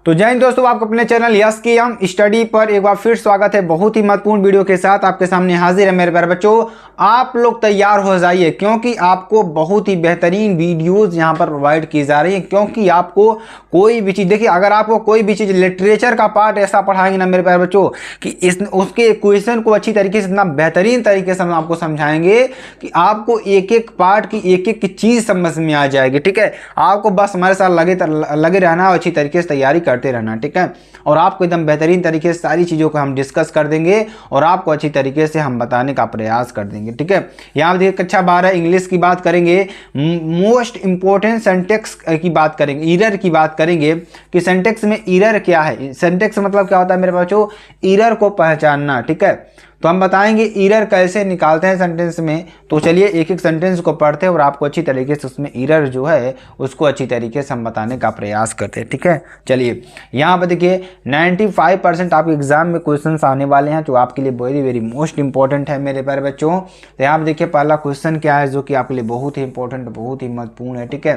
तो जय हिंद दोस्तों, आपको अपने चैनल यस की हम स्टडी पर एक बार फिर स्वागत है। बहुत ही महत्वपूर्ण वीडियो के साथ आपके सामने हाजिर है मेरे प्यारे बच्चों। आप लोग तैयार हो जाइए क्योंकि आपको बहुत ही बेहतरीन वीडियोस यहां पर प्रोवाइड की जा रही है। क्योंकि आपको कोई भी चीज़, देखिए अगर आपको कोई भी चीज़ लिटरेचर का पार्ट ऐसा पढ़ाएंगे ना मेरे प्यारे बच्चों कि उसके क्वेश्चन को अच्छी तरीके से, इतना बेहतरीन तरीके से हम आपको समझाएंगे कि आपको एक एक पार्ट की एक एक चीज़ समझ में आ जाएगी। ठीक है, आपको बस हमारे साथ लगे रहना और अच्छी तरीके से तैयारी करते रहना। ठीक है, और आपको एकदम बेहतरीन तरीके से सारी चीज़ों को हम डिस्कस कर देंगे और आपको अच्छी तरीके से हम बताने का प्रयास कर देंगे। ठीक है, यहाँ देखिए कक्षा 12 इंग्लिश की बात करेंगे, मोस्ट इंपॉर्टेंट सेंटेक्स की बात करेंगे, ईरर की बात करेंगे कि सेंटेक्स में ईरर क्या है। सेंटेक्स मतलब क्या होता है मेरे बच्चों, ईरर को पहचानना। ठीक है, तो हम बताएंगे ईरर कैसे निकालते हैं सेंटेंस में। तो चलिए एक एक सेंटेंस को पढ़ते हैं और आपको अच्छी तरीके से उसमें ईरर जो है उसको अच्छी तरीके से हम बताने का प्रयास करते हैं। ठीक है, चलिए यहाँ पर देखिए 95% आपके एग्जाम में क्वेश्चंस आने वाले हैं जो आपके लिए वेरी वेरी मोस्ट इंपॉर्टेंट है मेरे प्यारे बच्चों। तो यहाँ पर देखिए पहला क्वेश्चन क्या है जो कि आपके लिए बहुत ही इंपॉर्टेंट, बहुत ही महत्वपूर्ण है। ठीक है,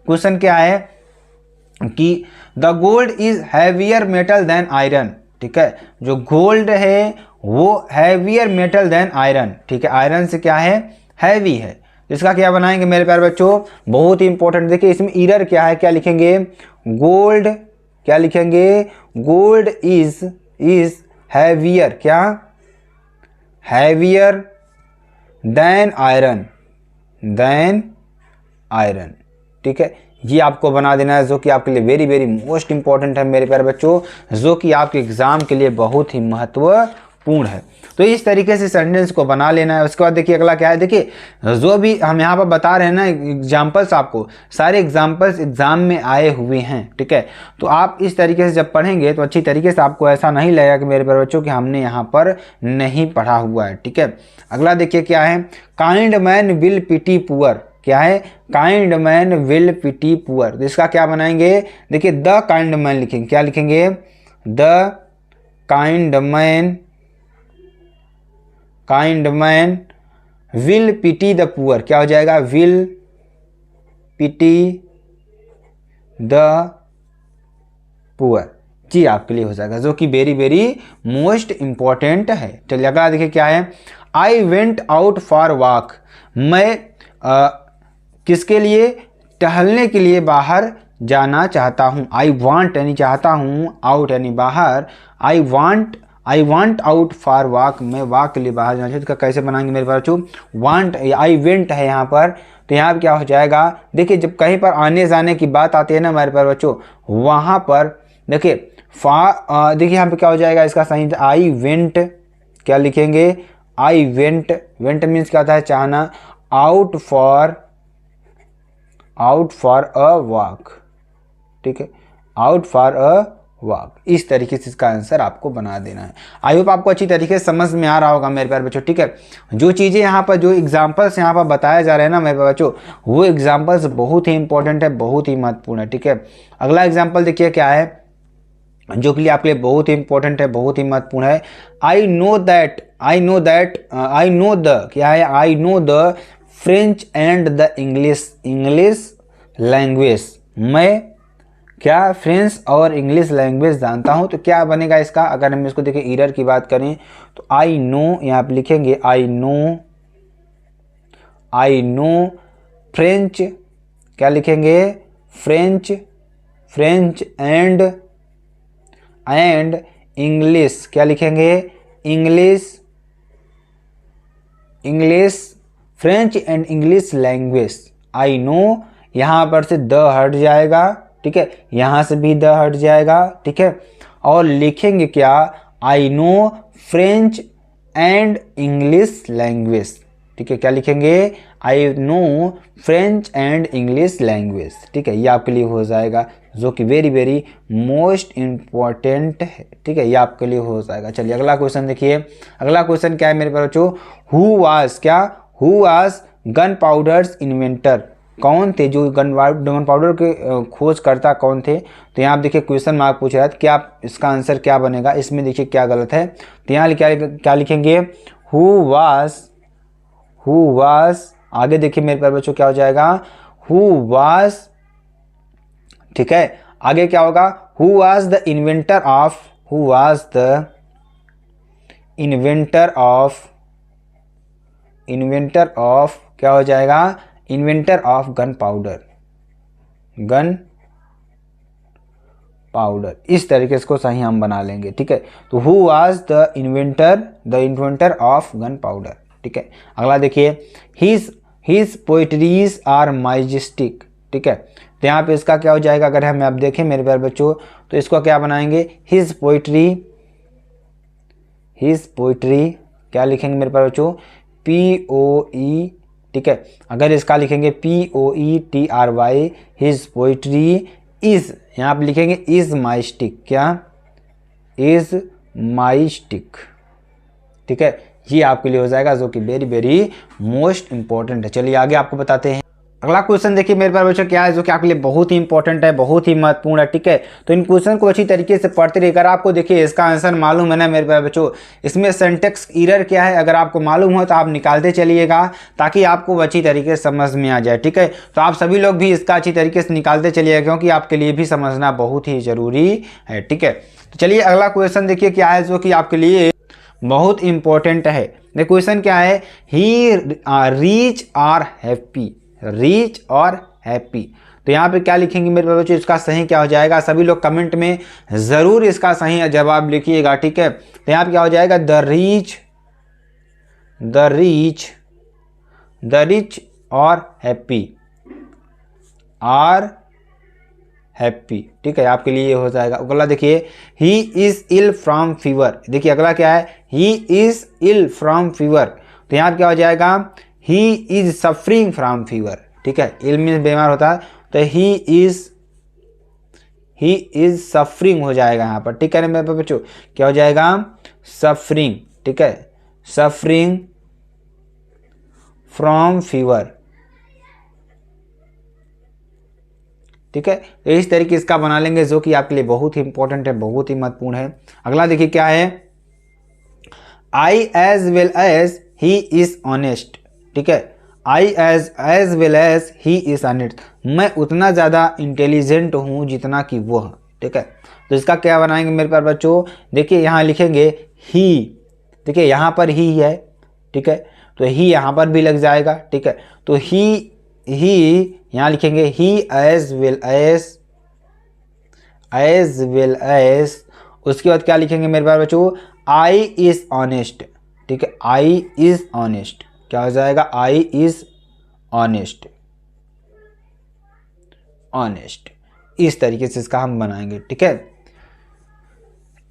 क्वेश्चन क्या है कि the gold is heavier metal than iron. ठीक है, जो गोल्ड है वो हैवियर मेटल देन आयरन। ठीक है, आयरन से क्या है, हैवी है। इसका क्या बनाएंगे मेरे प्यारे बच्चों, बहुत ही इंपॉर्टेंट। देखिए इसमें ईरर क्या है, क्या लिखेंगे, गोल्ड, क्या लिखेंगे, गोल्ड इज हैवियर, क्या, heavier than iron, than iron. ठीक है, ये आपको बना देना है जो कि आपके लिए वेरी वेरी मोस्ट इंपॉर्टेंट है मेरे प्यारे बच्चों, जो कि आपके एग्जाम के लिए बहुत ही महत्वपूर्ण है। तो इस तरीके से सेंटेंस को बना लेना है। उसके बाद देखिए अगला क्या है, देखिए जो भी हम यहाँ पर बता रहे हैं ना एग्जाम्पल्स, आपको सारे एग्जाम्पल्स एग्जाम में आए हुए हैं। ठीक है, तो आप इस तरीके से जब पढ़ेंगे तो अच्छी तरीके से आपको ऐसा नहीं लगेगा कि मेरे प्यारे बच्चों कि हमने यहाँ पर नहीं पढ़ा हुआ है। ठीक है, अगला देखिए क्या है, kind man will pity poor. क्या है, kind man will pity poor. तो इसका क्या बनाएंगे, देखिए द काइंड मैन लिखेंगे, क्या लिखेंगे, the kind man will pity the poor. क्या हो जाएगा, विल पिटी द पुअर। जी आपके लिए हो जाएगा जो कि वेरी वेरी मोस्ट इंपॉर्टेंट है। चलिए अगला देखिए क्या है, I went out for walk. मैं किसके लिए, टहलने के लिए बाहर जाना चाहता हूँ। आई वांट यानी चाहता हूँ, आउट यानी बाहर, I want out for walk, मैं वॉक के लिए बाहर जाना चाहता हूँ। कैसे बनाएंगे मेरे बच्चों, वांट, आई वेंट है यहाँ पर, तो यहाँ पर क्या हो जाएगा, देखिए जब कहीं पर आने जाने की बात आती है ना मेरे प्यारे बच्चों, वहाँ पर देखिए देखिए यहाँ पे क्या हो जाएगा, इसका सही आई वेंट, क्या लिखेंगे, आई वेंट, वेंट मीन्स क्या होता है, चाहना, आउट फॉर अ वॉक। ठीक है, आउट फॉर अ वॉक। इस तरीके से इसका आंसर आपको बना देना है। आई होप आपको अच्छी तरीके से समझ में आ रहा होगा मेरे प्यारे बच्चों। ठीक है, जो चीज़ें यहाँ पर, जो एग्जाम्पल्स यहाँ पर बताए जा रहे हैं ना मेरे प्यारे बच्चों, वो एग्जाम्पल्स बहुत ही इंपॉर्टेंट है, बहुत ही महत्वपूर्ण है। ठीक है, अगला एग्जाम्पल देखिए क्या है जो कि आपके लिए बहुत ही इंपॉर्टेंट है, बहुत ही महत्वपूर्ण है। आई नो द, क्या है, I know the French and the English language. मैं क्या, फ्रेंच और इंग्लिश लैंग्वेज जानता हूँ। तो क्या बनेगा इसका, अगर हम इसको देखें ईरर की बात करें तो आई नो, यहाँ पे लिखेंगे आई नो फ्रेंच, क्या लिखेंगे, फ्रेंच एंड इंग्लिश, क्या लिखेंगे, English French and English language. I know, यहाँ पर से द हट जाएगा। ठीक है, यहाँ से भी द हट जाएगा। ठीक है, और लिखेंगे क्या, I know French and English language. ठीक है, क्या लिखेंगे, I know French and English language. ठीक है, ये आपके लिए हो जाएगा जो कि वेरी वेरी मोस्ट इम्पॉर्टेंट है। ठीक है, ये आपके लिए हो जाएगा। चलिए अगला क्वेश्चन देखिए, अगला क्वेश्चन क्या है मेरे बच्चों, who was gun powders inventor. कौन थे जो गन पाउडर के खोज करता कौन थे। तो यहाँ आप देखिए क्वेश्चन मार्क पूछ रहा है, क्या इसका आंसर क्या बनेगा, इसमें देखिए क्या गलत है। तो यहाँ क्या लिखेंगे, हु वाज, आगे देखिए मेरे प्यारे बच्चों क्या हो जाएगा, हु वाज, ठीक है, आगे क्या होगा, who was the inventor of, who was the inventor of क्या हो जाएगा, inventor of gun powder, gun powder. इस तरीके से को सही हम बना लेंगे, ठीक है। तो who was the inventor of gun powder, ठीक है। अगला देखिए, हिज पोइट्रीज आर माइजेस्टिक, ठीक है। तो यहाँ पे इसका क्या हो जाएगा, अगर हम आप देखें मेरे प्यारे बच्चों, तो इसको क्या बनाएंगे, हिज पोइट्री क्या लिखेंगे मेरे प्यारे बच्चों, POE, ठीक है। अगर इसका लिखेंगे POETRY, हिज पोइट्री इज, यहाँ पे लिखेंगे इज माइस्टिक, क्या, इज माइस्टिक, ठीक है। ये आपके लिए हो जाएगा, जो कि वेरी वेरी मोस्ट इंपॉर्टेंट है। चलिए आगे आपको बताते हैं। अगला क्वेश्चन देखिए मेरे प्यारे बच्चों क्या है, जो कि आपके लिए बहुत ही इंपॉर्टेंट है, बहुत ही महत्वपूर्ण है, ठीक है। तो इन क्वेश्चन को अच्छी तरीके से पढ़ते रहिए। अगर आपको देखिए इसका आंसर मालूम है ना मेरे प्यारे बच्चों, इसमें सिंटैक्स एरर क्या है अगर आपको मालूम हो तो आप निकालते चलिएगा, ताकि आपको अच्छी तरीके से समझ में आ जाए, ठीक है। तो आप सभी लोग भी इसका अच्छी तरीके से निकालते चलिएगा, क्योंकि आपके लिए भी समझना बहुत ही जरूरी है, ठीक है। तो चलिए अगला क्वेश्चन देखिए क्या है, जो कि आपके लिए बहुत इंपॉर्टेंट है। क्वेश्चन क्या है, ही रीच और हैप्पी, रीच और हैप्पी। तो यहाँ पे क्या लिखेंगे मेरे बच्चों, इसका सही क्या हो जाएगा, सभी लोग कमेंट में ज़रूर इसका सही जवाब लिखिएगा, ठीक है। तो यहाँ पे क्या हो जाएगा, द रिच और हैप्पी, ठीक है। आपके लिए ये हो जाएगा। अगला देखिए, he is ill from fever. देखिए अगला क्या है, he is ill from fever. तो यहाँ पे क्या हो जाएगा, he is suffering from fever, ठीक है। इल मीन्स बीमार होता है, तो ही इज सफरिंग हो जाएगा यहाँ पर, ठीक है ना मेरे बच्चों, क्या हो जाएगा, सफरिंग, ठीक है, सफरिंग फ्रॉम फीवर, ठीक है। तो इस तरीके इसका बना लेंगे, जो कि आपके लिए बहुत ही इंपॉर्टेंट है, बहुत ही महत्वपूर्ण है। अगला देखिए क्या है, I as well as he is honest, ठीक है। I as well as he is honest, मैं उतना ज़्यादा इंटेलिजेंट हूँ जितना कि वो है, ठीक है। तो इसका क्या बनाएंगे मेरे प्यारे बच्चों, देखिए यहाँ लिखेंगे ही, देखिए यहाँ पर ही है, ठीक है। तो ही यहाँ पर भी लग जाएगा, ठीक है। तो ही यहाँ लिखेंगे ही एज वेल एज, उसके बाद क्या लिखेंगे मेरे प्यारे बच्चों, आई इज ऑनेस्ट, ठीक है। आई इज ऑनेस्ट क्या हो जाएगा, आई इज ऑनेस्ट, इस तरीके से इसका हम बनाएंगे, ठीक है।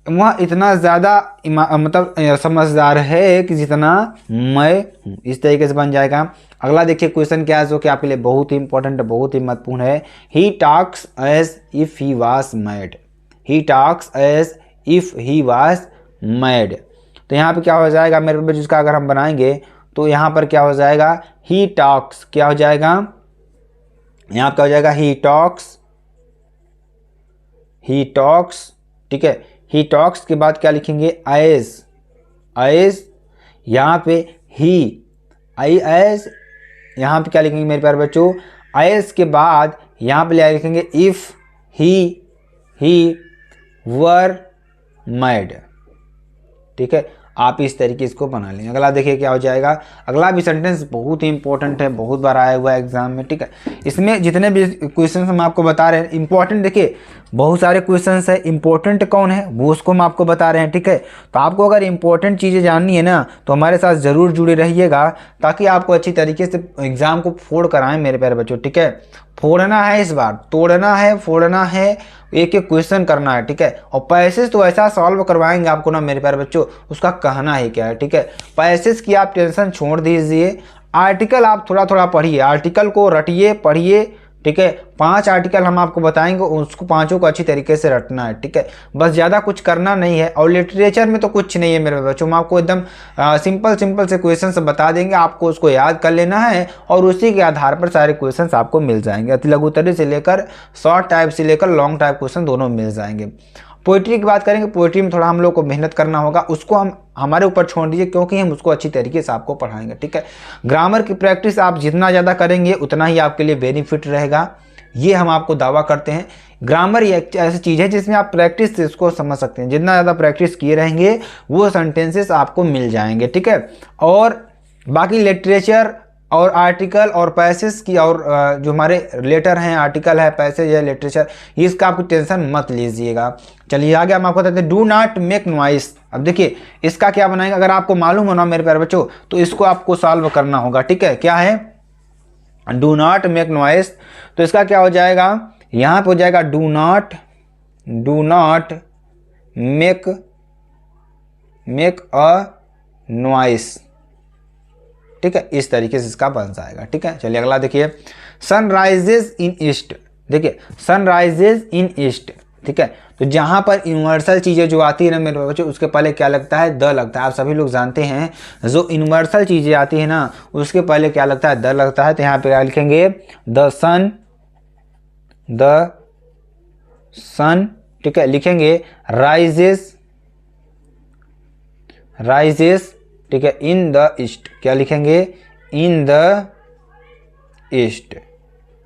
वह इतना ज़्यादा मतलब समझदार है कि जितना मैं हूँ, इस तरीके से बन जाएगा। अगला देखिए क्वेश्चन क्या है, जो कि आपके लिए बहुत ही इंपॉर्टेंट है, बहुत ही महत्वपूर्ण है। He talks as if he was mad, he talks as if he was mad. तो यहाँ पे क्या हो जाएगा मेरे बच्चों, जिसका अगर हम बनाएंगे तो यहाँ पर क्या हो जाएगा, ही टॉक्स क्या हो जाएगा, यहाँ पर क्या हो जाएगा, ही टॉक्स, ठीक है। ही टॉक्स के बाद क्या लिखेंगे, एज, यहाँ पे ही, आई एज, यहाँ पे क्या लिखेंगे मेरे प्यारे बच्चों, एज के बाद यहाँ पे लिखेंगे इफ ही वर मैड, ठीक है। आप इस तरीके इसको बना लेंगे। अगला देखिए क्या हो जाएगा, अगला भी सेंटेंस बहुत ही इंपॉर्टेंट है, बहुत बार आया हुआ है एग्जाम में, ठीक है। इसमें जितने भी क्वेश्चन हम आपको बता रहे हैं इंपॉर्टेंट, देखिए बहुत सारे क्वेश्चंस है, इंपॉर्टेंट कौन है वो उसको हम आपको बता रहे हैं, ठीक है। तो आपको अगर इंपॉर्टेंट चीज़ें जाननी है ना, तो हमारे साथ ज़रूर जुड़े रहिएगा, ताकि आपको अच्छी तरीके से एग्ज़ाम को फोड़ कराएं मेरे प्यारे बच्चों, ठीक है। फोड़ना है इस बार, तोड़ना है, फोड़ना है, एक एक क्वेश्चन करना है, ठीक है। और पैसेज तो ऐसा सॉल्व करवाएंगे आपको ना मेरे प्यारे बच्चों, उसका कहना ही क्या है, ठीक है। पैसेज की आप टेंशन छोड़ दीजिए, आर्टिकल आप थोड़ा थोड़ा पढ़िए, आर्टिकल को रटिए, पढ़िए, ठीक है। 5 आर्टिकल हम आपको बताएंगे, उसको 5 को अच्छी तरीके से रटना है, ठीक है। बस ज़्यादा कुछ करना नहीं है। और लिटरेचर में तो कुछ नहीं है मेरे बच्चों, हम आपको एकदम सिंपल से क्वेश्चन से बता देंगे, आपको उसको याद कर लेना है और उसी के आधार पर सारे क्वेश्चन आपको मिल जाएंगे। अति लघुत्तरीय से लेकर शॉर्ट टाइप से लेकर लॉन्ग टाइप क्वेश्चन दोनों मिल जाएंगे। पोइट्री की बात करेंगे, पोइट्री में थोड़ा हम लोग को मेहनत करना होगा, उसको हम हमारे ऊपर छोड़ दीजिए, क्योंकि हम उसको अच्छी तरीके से आपको पढ़ाएंगे, ठीक है। ग्रामर की प्रैक्टिस आप जितना ज़्यादा करेंगे उतना ही आपके लिए बेनिफिट रहेगा, ये हम आपको दावा करते हैं। ग्रामर ये एक ऐसी चीज़ है जिसमें आप प्रैक्टिस से इसको समझ सकते हैं। जितना ज़्यादा प्रैक्टिस किए रहेंगे वो सेंटेंसेस आपको मिल जाएंगे, ठीक है। और बाकी लिटरेचर और आर्टिकल और पैसेज की और जो हमारे लेटर हैं, आर्टिकल है, पैसेज है, लिटरेचर, ये इसका आपको टेंशन मत लीजिएगा। चलिए आगे हम आपको बताते हैं डू नॉट मेक नॉइस। अब देखिए इसका क्या बनाएंगे, अगर आपको मालूम हो ना मेरे प्यारे बच्चों, तो इसको आपको सॉल्व करना होगा, ठीक है। क्या है डू नॉट मेक नॉइस, तो इसका क्या हो जाएगा, यहाँ पे हो जाएगा do not make a noise, ठीक है। इस तरीके से इसका बन जाएगा, ठीक है। चलिए अगला देखिए सनराइजेज इन ईस्ट। देखिए सनराइजेज इन ईस्ट, ठीक है। तो जहां पर यूनिवर्सल चीजें जो आती है ना मेरे बच्चों, उसके पहले क्या लगता है, द लगता है। आप सभी लोग जानते हैं जो यूनिवर्सल चीजें आती है ना उसके पहले क्या लगता है, द लगता है। तो यहाँ पे क्या लिखेंगे, द सन, ठीक है। लिखेंगे राइजेस, ठीक है, इन द ईस्ट। क्या लिखेंगे, इन द ईस्ट,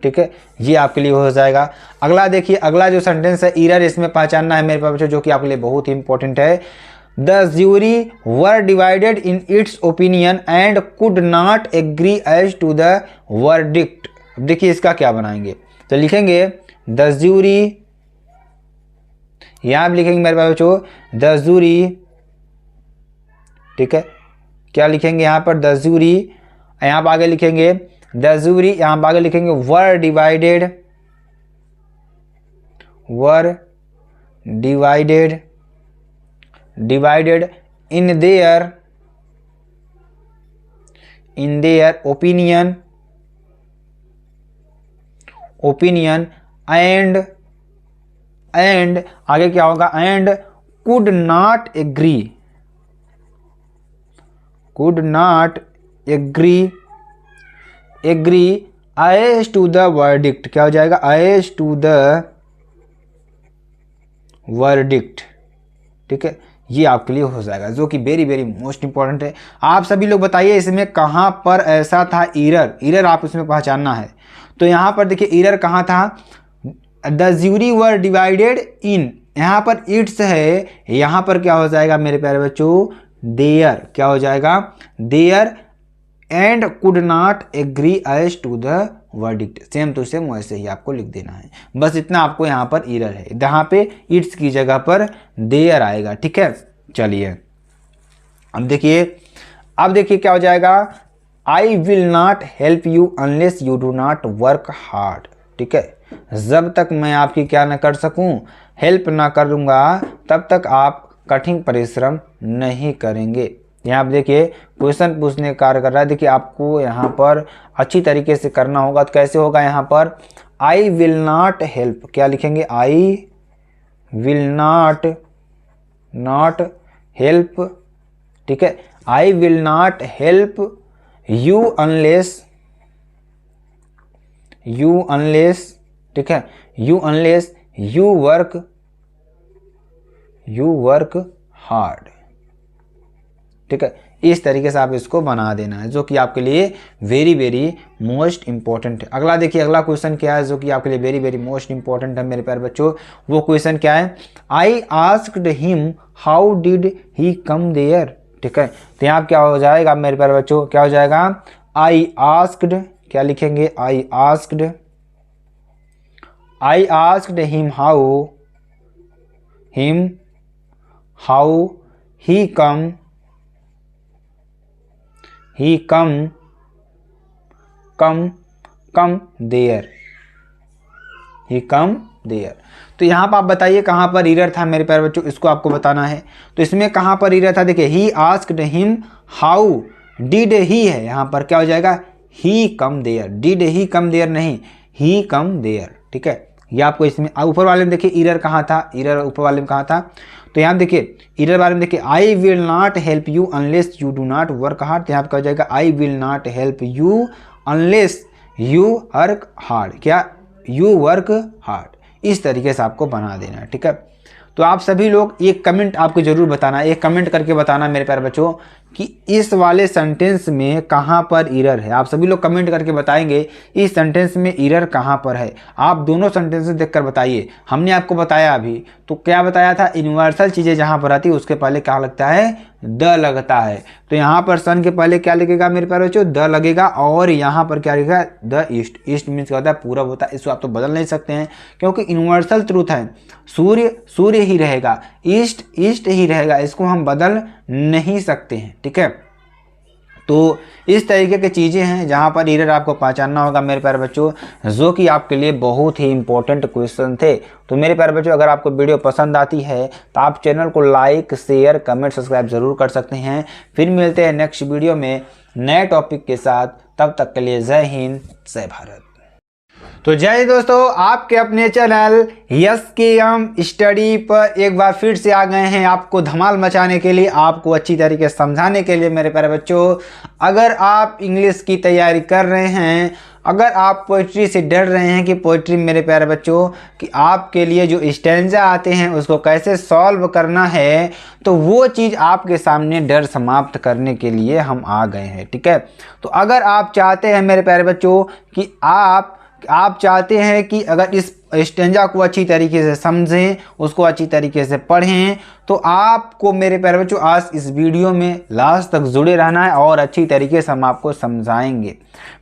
ठीक है। ये आपके लिए हो जाएगा। अगला देखिए, अगला जो सेंटेंस है ईरर, इसमें पहचानना है मेरे बच्चों, जो कि आपके लिए बहुत ही इंपॉर्टेंट है। The jury were divided in its opinion and could not agree as to the verdict. अब देखिए इसका क्या बनाएंगे, तो लिखेंगे द ज्यूरी, यहां आप लिखेंगे मेरे बच्चों द ज्यूरी, ठीक है। क्या लिखेंगे यहाँ पर, द ज्यूरी, यहाँ पर आगे लिखेंगे द ज्यूरी, यहाँ पर आगे लिखेंगे were divided in their opinion and आगे क्या होगा, and could not agree as to the verdict. क्या हो जाएगा, एज टू द वर्डिक्ट, ठीक है। ये आपके लिए हो जाएगा, जो कि वेरी वेरी मोस्ट इंपॉर्टेंट है। आप सभी लोग बताइए इसमें कहाँ पर ऐसा था ईरर आप इसमें पहचानना है। तो यहाँ पर देखिए ईरर कहाँ था, द ज्यूरी वर डिवाइडेड इन, यहाँ पर इट्स है, यहाँ पर क्या हो जाएगा मेरे प्यारे बच्चों, देयर। क्या हो जाएगा, there and could not agree as to the verdict. Same to same वैसे ही आपको लिख देना है, बस इतना आपको यहाँ पर ईरर है, जहाँ पे इट्स की जगह पर देयर आएगा, ठीक है। चलिए अब देखिए क्या हो जाएगा, I will not help you unless you do not work hard, ठीक है। जब तक मैं आपकी क्या न कर सकूं, हेल्प ना करूंगा, तब तक आप कठिन परिश्रम नहीं करेंगे। यहाँ पर देखिए क्वेश्चन पूछने का कार्य कर रहा है। देखिए आपको यहाँ पर अच्छी तरीके से करना होगा। तो कैसे होगा, यहाँ पर आई विल नॉट हेल्प, क्या लिखेंगे, आई विल नॉट हेल्प, ठीक है। I will not help you unless, ठीक है, you unless you work hard, ठीक है। इस तरीके से आप इसको बना देना है, जो कि आपके लिए वेरी वेरी मोस्ट इंपॉर्टेंट है। अगला देखिए, अगला क्वेश्चन क्या है जो कि आपके लिए वेरी वेरी मोस्ट इंपॉर्टेंट है मेरे प्यारे बच्चों। वो क्वेश्चन क्या है, I asked him how did he come there, ठीक है। तो यहाँ क्या हो जाएगा मेरे प्यारे बच्चों, क्या हो जाएगा, आई आस्क्ड, क्या लिखेंगे, I asked him how he come there. तो यहाँ पर आप बताइए कहाँ पर ईरर था मेरे प्यारे बच्चों, इसको आपको बताना है। तो इसमें कहाँ पर ईरर था, देखिए he asked him how did he है, यहाँ पर क्या हो जाएगा, he come there, did he come there नहीं, ही कम देयर, ठीक है। ये आपको इसमें ऊपर वाले में देखिए ईरर कहाँ था, ईरर ऊपर वाले में कहाँ था, तो यहाँ देखिए ईरर वाले में देखिए I will not help you unless you do not work hard. यहाँ पर क्या हो जाएगा, I will not help you unless you work hard, क्या, यू वर्क हार्ड। इस तरीके से आपको बना देना है, ठीक है। तो आप सभी लोग एक कमेंट आपको जरूर बताना, एक कमेंट करके बताना मेरे प्यारे बच्चों कि इस वाले सेंटेंस में कहाँ पर एरर है। आप सभी लोग कमेंट करके बताएंगे इस सेंटेंस में एरर कहाँ पर है। आप दोनों सेंटेंस देखकर बताइए। हमने आपको बताया अभी, तो क्या बताया था, यूनिवर्सल चीज़ें जहाँ पर आती है उसके पहले क्या लगता है, द लगता है। तो यहाँ पर सन के पहले क्या लगेगा मेरे प्यारे बच्चों, द लगेगा, और यहाँ पर क्या लगेगा, द ईस्ट। ईस्ट मीन्स क्या होता है, पूरब होता है। इसको आप तो बदल नहीं सकते हैं क्योंकि यूनिवर्सल ट्रूथ है, सूर्य सूर्य ही रहेगा, ईस्ट ईस्ट ही रहेगा, इसको हम बदल नहीं सकते हैं। ठीक है, तो इस तरीके की चीज़ें हैं जहाँ पर एरर आपको पहचानना होगा मेरे प्यारे बच्चों, जो कि आपके लिए बहुत ही इंपॉर्टेंट क्वेश्चन थे। तो मेरे प्यारे बच्चों, अगर आपको वीडियो पसंद आती है तो आप चैनल को लाइक शेयर कमेंट सब्सक्राइब जरूर कर सकते हैं। फिर मिलते हैं नेक्स्ट वीडियो में नए टॉपिक के साथ, तब तक के लिए जय हिंद जय भारत। तो जय दोस्तों, आपके अपने चैनल SKM स्टडी पर एक बार फिर से आ गए हैं आपको धमाल मचाने के लिए, आपको अच्छी तरीके से समझाने के लिए। मेरे प्यारे बच्चों, अगर आप इंग्लिश की तैयारी कर रहे हैं, अगर आप पोइट्री से डर रहे हैं कि पोइट्री मेरे प्यारे बच्चों कि आपके लिए जो स्टैंजा आते हैं उसको कैसे सॉल्व करना है, तो वो चीज़ आपके सामने डर समाप्त करने के लिए हम आ गए हैं। ठीक है, तो अगर आप चाहते हैं मेरे प्यारे बच्चों कि आप चाहते हैं कि अगर इस स्टेंजा को अच्छी तरीके से समझें, उसको अच्छी तरीके से पढ़ें, तो आपको मेरे प्यारे बच्चों आज इस वीडियो में लास्ट तक जुड़े रहना है और अच्छी तरीके से हम आपको समझाएंगे।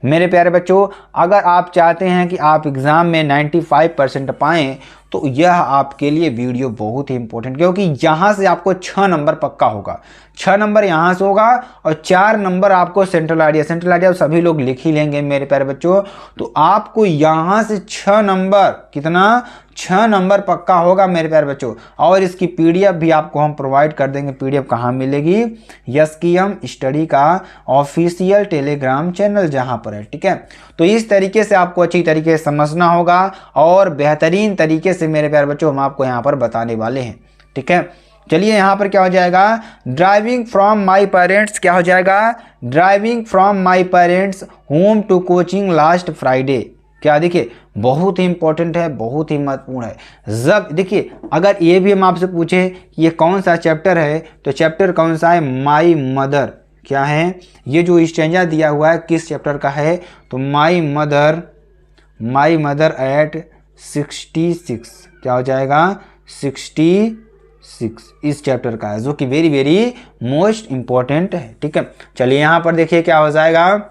मेरे प्यारे बच्चों, अगर आप चाहते हैं कि आप एग्ज़ाम में 95% पाएँ तो यह आपके लिए वीडियो बहुत ही इंपॉर्टेंट, क्योंकि यहाँ से आपको 6 नंबर पक्का होगा। 6 नंबर यहाँ से होगा और 4 नंबर आपको सेंट्रल आइडिया सभी लोग लिख ही लेंगे मेरे प्यारे बच्चों। तो आपको यहाँ से 6 नंबर, कितना, 6 नंबर पक्का होगा मेरे प्यारे बच्चों। और इसकी PDF भी आपको हम प्रोवाइड कर देंगे। PDF कहाँ मिलेगी, SKM स्टडी का ऑफिशियल टेलीग्राम चैनल जहाँ पर है। ठीक है, तो इस तरीके से आपको अच्छी तरीके से समझना होगा और बेहतरीन तरीके से मेरे प्यारे बच्चों हम आपको यहाँ पर बताने वाले हैं। ठीक है, चलिए यहाँ पर क्या हो जाएगा, ड्राइविंग फ्रॉम माई पेरेंट्स, क्या हो जाएगा, driving from my parents home to coaching last Friday. क्या, देखिए बहुत ही इंपॉर्टेंट है, बहुत ही महत्वपूर्ण है। जब देखिए, अगर ये भी हम आपसे पूछें कि ये कौन सा चैप्टर है, तो चैप्टर कौन सा है, माई मदर। क्या है, ये जो स्टेंजा दिया हुआ है किस चैप्टर का है, तो माई मदर एट 66, क्या हो जाएगा, 66 इस चैप्टर का है, जो कि वेरी वेरी मोस्ट इंपॉर्टेंट है। ठीक है, चलिए यहाँ पर देखिए क्या हो जाएगा।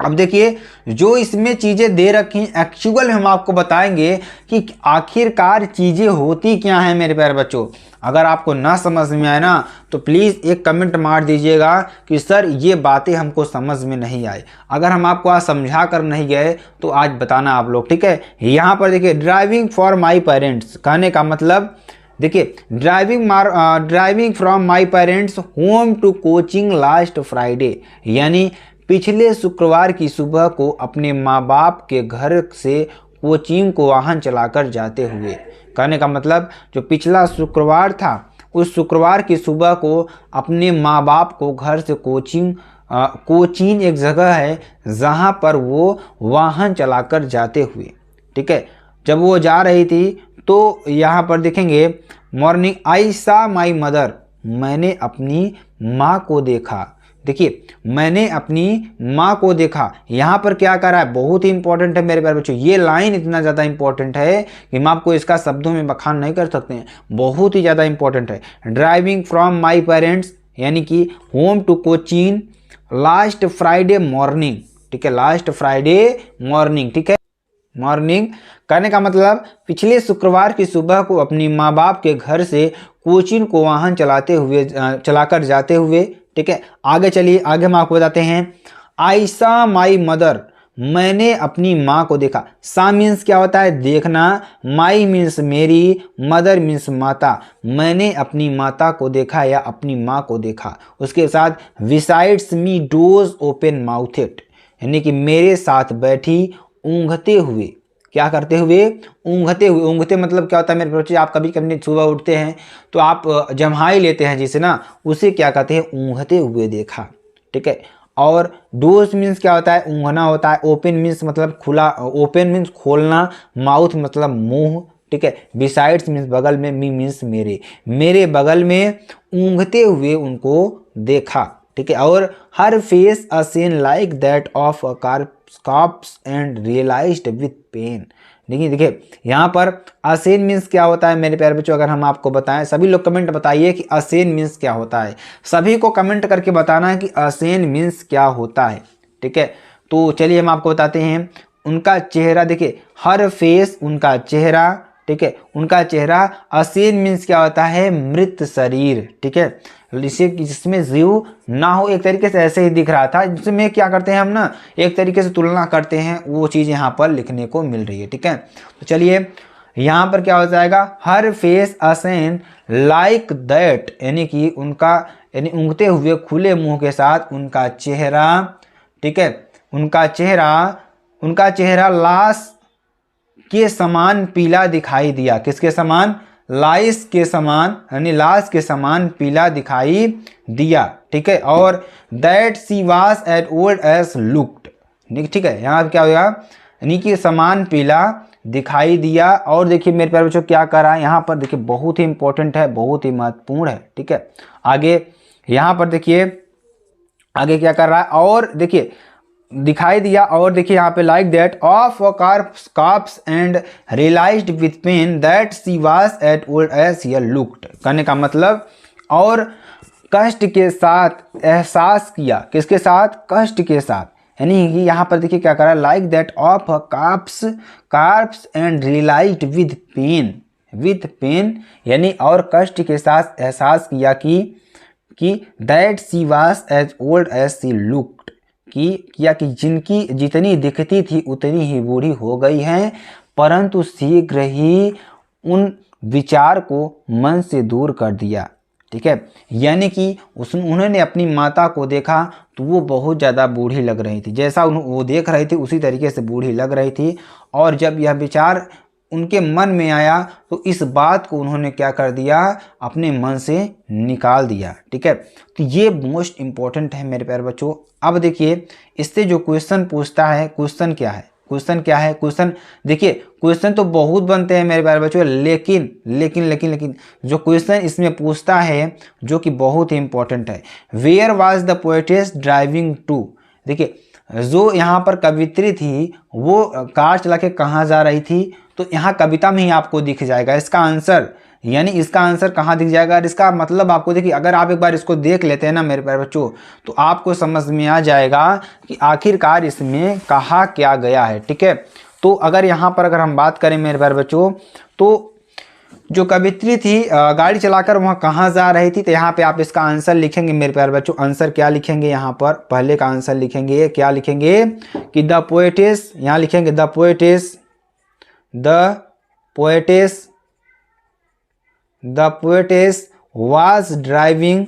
अब देखिए, जो इसमें चीज़ें दे रखी एक्चुअल में हम आपको बताएंगे कि आखिरकार चीज़ें होती क्या हैं मेरे प्यारे बच्चों। अगर आपको ना समझ में आए ना तो प्लीज़ एक कमेंट मार दीजिएगा कि सर ये बातें हमको समझ में नहीं आई। अगर हम आपको आज समझा कर नहीं गए तो आज बताना आप लोग। ठीक है, यहाँ पर देखिए, ड्राइविंग फॉर माई पेरेंट्स कहने का मतलब, देखिए driving from my parents home to coaching last Friday, यानी पिछले शुक्रवार की सुबह को अपने माँ बाप के घर से कोचिंग को वाहन चलाकर जाते हुए। कहने का मतलब, जो पिछला शुक्रवार था उस शुक्रवार की सुबह को अपने माँ बाप को घर से कोचिंग एक जगह है जहाँ पर वो वाहन चलाकर जाते हुए। ठीक है, जब वो जा रही थी तो यहाँ पर देखेंगे, मॉर्निंग आई सा माई मदर, मैंने अपनी माँ को देखा। देखिए, मैंने अपनी माँ को देखा, यहाँ पर क्या कर रहा है, बहुत ही इंपॉर्टेंट है मेरे प्यारे बच्चों। ये लाइन इतना ज़्यादा इंपॉर्टेंट है कि मैं आपको इसका शब्दों में बखान नहीं कर सकते हैं, बहुत ही ज़्यादा इंपॉर्टेंट है। ड्राइविंग फ्रॉम माई पेरेंट्स यानी कि home to coaching last Friday morning. ठीक है, लास्ट फ्राइडे मॉर्निंग। ठीक है, मॉर्निंग कहने का मतलब पिछले शुक्रवार की सुबह को अपनी माँ बाप के घर से कोचिंग को वाहन चलाकर जाते हुए। ठीक है, आगे चलिए, आगे हम आपको बताते हैं। आई सा माई मदर, मैंने अपनी माँ को देखा। सा मीन्स क्या होता है, देखना, माई मीन्स मेरी, मदर मीन्स माता। मैंने अपनी माता को देखा या अपनी माँ को देखा। उसके साथ विसाइड्स मी डोज ओपन माउथेड, यानी कि मेरे साथ बैठी ऊँघते हुए। क्या करते हुए, ऊँघते हुए। ऊँघते मतलब क्या होता है मेरे बच्चे, आप कभी कभी सुबह उठते हैं तो आप जम्हाई लेते हैं जिसे ना, उसे क्या कहते हैं, ऊँघते हुए देखा। ठीक है, और डोज मीन्स क्या होता है, ऊँघना होता है। ओपन मीन्स मतलब खुला, ओपन मीन्स खोलना, माउथ मतलब मुंह। ठीक है। बिसाइड्स मीन्स बगल में, मी मीन्स मेरे, मेरे बगल में ऊँघते हुए उनको देखा, ठीक है। और her face a scene like that of a corpse and realised with pain. देखिए देखिए यहाँ पर असेन मीन्स क्या होता है मेरे प्यारे बच्चों, अगर हम आपको बताएं, सभी लोग कमेंट बताइए कि असेन मीन्स क्या होता है। सभी को कमेंट करके बताना है कि असेन मीन्स क्या होता है, ठीक है। तो चलिए हम आपको बताते हैं। उनका चेहरा देखिए, हर फेस उनका चेहरा, ठीक है, उनका चेहरा। असेन मीन्स क्या होता है, मृत शरीर, ठीक है, जिसमें जीव ना हो, एक तरीके से ऐसे ही दिख रहा था, जिसमें क्या करते हैं हम ना, एक तरीके से तुलना करते हैं, वो चीज़ यहाँ पर लिखने को मिल रही है, ठीक है। तो चलिए यहाँ पर क्या हो जाएगा, हर फेस असेन लाइक दैट, यानी कि उनका, यानी ऊँघते हुए खुले मुंह के साथ उनका चेहरा, ठीक है, उनका चेहरा लाश के समान पीला दिखाई दिया। किसके समान, लाइस के समान, यानी लाश के समान पीला दिखाई दिया, ठीक है। और that she was as old as looked, ठीक है, यहाँ क्या होगा, यानी कि समान पीला दिखाई दिया। और देखिए मेरे प्यारे बच्चों क्या कर रहा है यहाँ पर, देखिए बहुत ही इंपॉर्टेंट है, बहुत ही महत्वपूर्ण है, ठीक है। आगे यहाँ पर देखिए आगे क्या कर रहा है, और देखिए दिखाई दिया, और देखिए यहाँ पे like that of corpse and realised with pain that she was at old age he looked. कहने का मतलब, और कष्ट के साथ एहसास किया, किसके साथ, कष्ट के साथ, यानी कि यहाँ पर देखिए क्या कर रहा है, like that of corpse and realised with pain, यानी और कष्ट के साथ एहसास किया कि that she was as old as she looked, कि जिनकी जितनी दिखती थी उतनी ही बूढ़ी हो गई हैं, परंतु शीघ्र ही उन विचार को मन से दूर कर दिया, ठीक है। यानी कि उन्होंने अपनी माता को देखा तो वो बहुत ज़्यादा बूढ़ी लग रही थी, जैसा वो देख रही थी उसी तरीके से बूढ़ी लग रही थी। और जब यह विचार उनके मन में आया तो इस बात को उन्होंने क्या कर दिया, अपने मन से निकाल दिया, ठीक है। तो ये मोस्ट इम्पॉर्टेंट है मेरे प्यारे बच्चों। अब देखिए इससे जो क्वेश्चन पूछता है, क्वेश्चन क्या है, क्वेश्चन देखिए, क्वेश्चन तो बहुत बनते हैं मेरे प्यारे बच्चों, लेकिन जो क्वेश्चन इसमें पूछता है जो कि बहुत ही इंपॉर्टेंट है, where was the poetess driving to. देखिए जो यहाँ पर कवित्री थी वो कार चला के कहाँ जा रही थी, तो यहाँ कविता में ही आपको दिख जाएगा इसका आंसर, यानी इसका आंसर कहाँ दिख जाएगा। और इसका मतलब आपको देखिए, अगर आप एक बार इसको देख लेते हैं ना मेरे प्यारे बच्चों, तो आपको समझ में आ जाएगा कि आखिरकार इसमें कहा क्या गया है, ठीक है। तो अगर यहाँ पर अगर हम बात करें मेरे प्यारे बच्चों, तो जो कवित्री थी गाड़ी चलाकर वहाँ कहाँ जा रही थी, तो यहाँ पे आप इसका आंसर लिखेंगे मेरे प्यारे बच्चों। आंसर क्या लिखेंगे, यहाँ पर पहले का आंसर लिखेंगे, क्या लिखेंगे कि द पोएटेस, यहाँ लिखेंगे the poetess was driving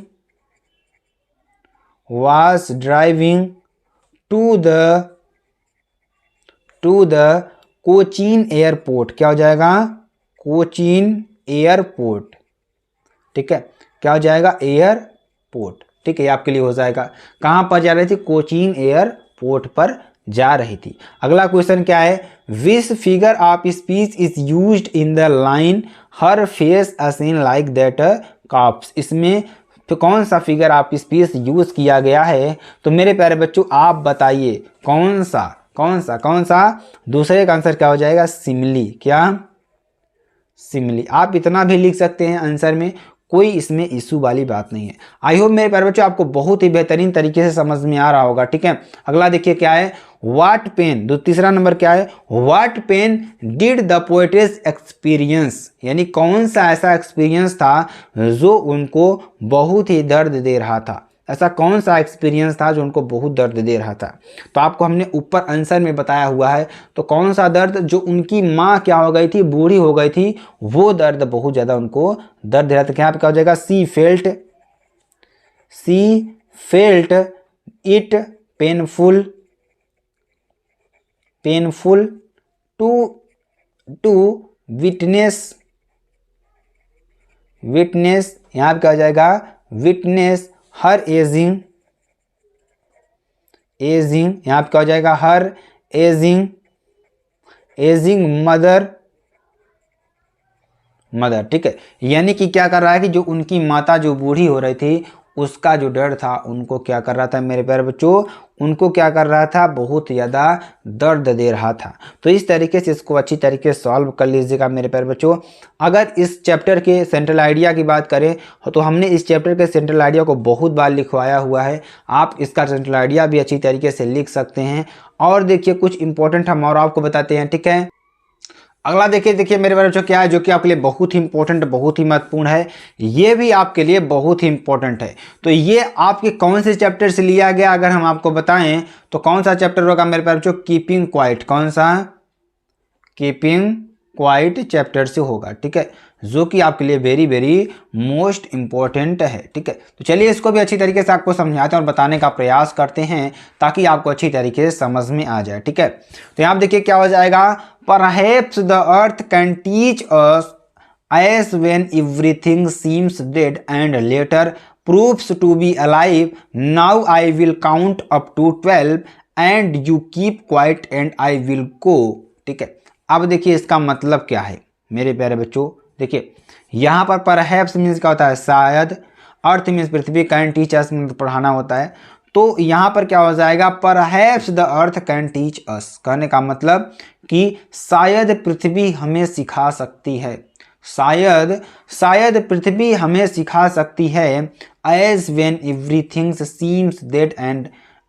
to the Cochin airport. क्या हो जाएगा, कोचीन एयरपोर्ट, ठीक है, क्या हो जाएगा, एयरपोर्ट, ठीक है, ये आपके लिए हो जाएगा। कहाँ पर जा रही थी, कोचीन एयरपोर्ट पर जा रही थी। अगला क्वेश्चन क्या है, which figure of speech is used in the line her face a scene like that corpse. इसमें तो कौन सा फिगर ऑफ स्पीच यूज किया गया है, तो मेरे प्यारे बच्चों आप बताइए कौन सा। दूसरे का आंसर क्या हो जाएगा, सिमिली। क्या, सिमिली। आप इतना भी लिख सकते हैं आंसर में, कोई इसमें इशू वाली बात नहीं है। आई होप मेरे प्यारे बच्चों आपको बहुत ही बेहतरीन तरीके से समझ में आ रहा होगा, ठीक है। अगला देखिए क्या है, व्हाट पेन, तीसरा नंबर क्या है, what pain did the poetess experience, यानी कौन सा ऐसा एक्सपीरियंस था जो उनको बहुत ही दर्द दे रहा था। ऐसा कौन सा एक्सपीरियंस था जो उनको बहुत दर्द दे रहा था। तो आपको हमने ऊपर आंसर में बताया हुआ है, तो कौन सा दर्द, जो उनकी माँ क्या हो गई थी, बूढ़ी हो गई थी, वो दर्द बहुत ज़्यादा उनको दर्द दे रहा था। यहाँ पे क्या हो जाएगा, she felt it painful to witness, यहाँ पे क्या हो जाएगा, विटनेस हर एजिंग, यहाँ पे क्या हो जाएगा, हर एजिंग मदर मदर, ठीक है। यानी कि क्या कर रहा है कि जो उनकी माता जो बूढ़ी हो रही थी उसका जो डर था उनको क्या कर रहा था मेरे प्यारे बच्चों, उनको क्या कर रहा था, बहुत ज़्यादा दर्द दे रहा था। तो इस तरीके से इसको अच्छी तरीके से सॉल्व कर लीजिएगा मेरे प्यारे बच्चों। अगर इस चैप्टर के सेंट्रल आइडिया की बात करें तो हमने इस चैप्टर के सेंट्रल आइडिया को बहुत बार लिखवाया हुआ है, आप इसका सेंट्रल आइडिया भी अच्छी तरीके से लिख सकते हैं। और देखिए कुछ इंपॉर्टेंट हम और आपको बताते हैं, ठीक है। अगला देखिए देखिए मेरे बारे में क्या है जो कि आपके लिए बहुत ही इंपॉर्टेंट, बहुत ही महत्वपूर्ण है, ये भी आपके लिए बहुत ही इंपॉर्टेंट है। तो ये आपके कौन से चैप्टर से लिया गया अगर हम आपको बताएं तो कौन सा चैप्टर होगा मेरे प्यारे बच्चों, कीपिंग क्वाइट। कौन सा, कीपिंग क्वाइट चैप्टर से होगा, ठीक है, जो कि आपके लिए वेरी वेरी मोस्ट इंपॉर्टेंट है, ठीक है। तो चलिए इसको भी अच्छी तरीके से आपको समझाते हैं और बताने का प्रयास करते हैं ताकि आपको अच्छी तरीके से समझ में आ जाए, ठीक है। तो यहाँ देखिए क्या हो जाएगा, perhaps the earth can teach us as when everything seems dead and later proves to be alive. Now I will count up to 12 and you keep quiet and I will go, ठीक है। अब देखिए इसका मतलब क्या है मेरे प्यारे बच्चों, देखिए यहाँ पर परहैप्स मीन्स क्या होता है, शायद, अर्थ मीन्स पृथ्वी, कैन टीच अस मीन्स पढ़ाना होता है। तो यहाँ पर क्या हो जाएगा, perhaps the earth can teach us, कहने का मतलब कि शायद पृथ्वी हमें सिखा सकती है, शायद पृथ्वी हमें सिखा सकती है। As when everything seems dead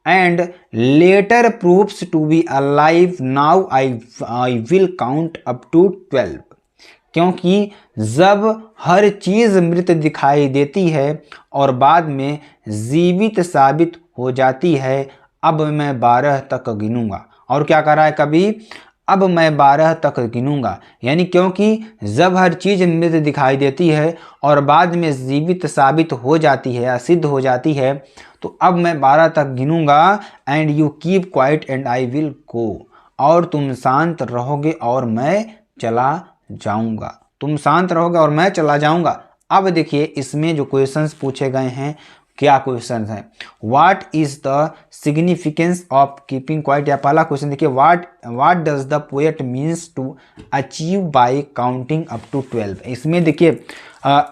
and later proves to be alive, now I will count up to 12, क्योंकि जब हर चीज मृत दिखाई देती है और बाद में जीवित साबित हो जाती है, अब मैं 12 तक गिनूंगा। और क्या कर रहा है, कभी अब मैं 12 तक गिनूंगा, यानी क्योंकि जब हर चीज मृत दिखाई देती है और बाद में जीवित साबित हो जाती है या सिद्ध हो जाती है, तो अब मैं 12 तक गिनूंगा। And you keep quiet and I will go, और तुम शांत रहोगे और मैं चला जाऊंगा, तुम शांत रहोगे और मैं चला जाऊंगा। अब देखिए इसमें जो क्वेश्चंस पूछे गए हैं, क्या क्वेश्चन है, what is the significance of keeping quiet, या पहला क्वेश्चन देखिए, what does the poet means to achieve by counting up to 12। इसमें देखिए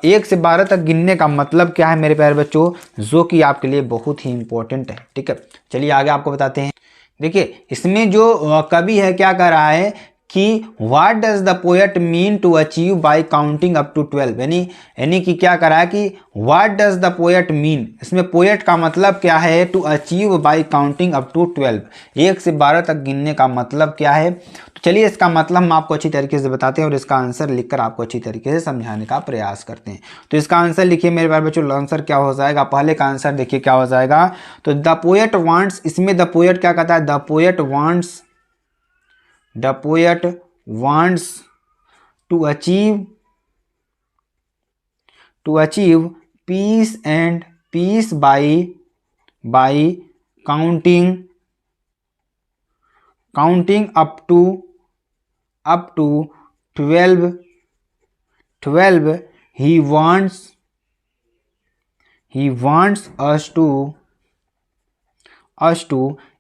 1 से 12 तक गिनने का मतलब क्या है मेरे प्यारे बच्चों, जो कि आपके लिए बहुत ही इंपॉर्टेंट है, ठीक है। चलिए आगे आपको बताते हैं। देखिए इसमें जो कवि है क्या कर रहा है कि what does the poet mean to achieve by counting up to 12, यानी कि क्या करा है कि what does the poet mean, इसमें पोएट का मतलब क्या है, to achieve by counting up to 12, 1 से 12 तक गिनने का मतलब क्या है। तो चलिए इसका मतलब हम आपको अच्छी तरीके से बताते हैं और इसका आंसर लिखकर आपको अच्छी तरीके से समझाने का प्रयास करते हैं। तो इसका आंसर लिखिए मेरे प्यारे बच्चों, आंसर क्या हो जाएगा, पहले का आंसर देखिए क्या हो जाएगा। तो द पोएट वांट्स, इसमें द पोएट क्या कहता है, the poet wants to achieve peace by counting up to 12. He wants us to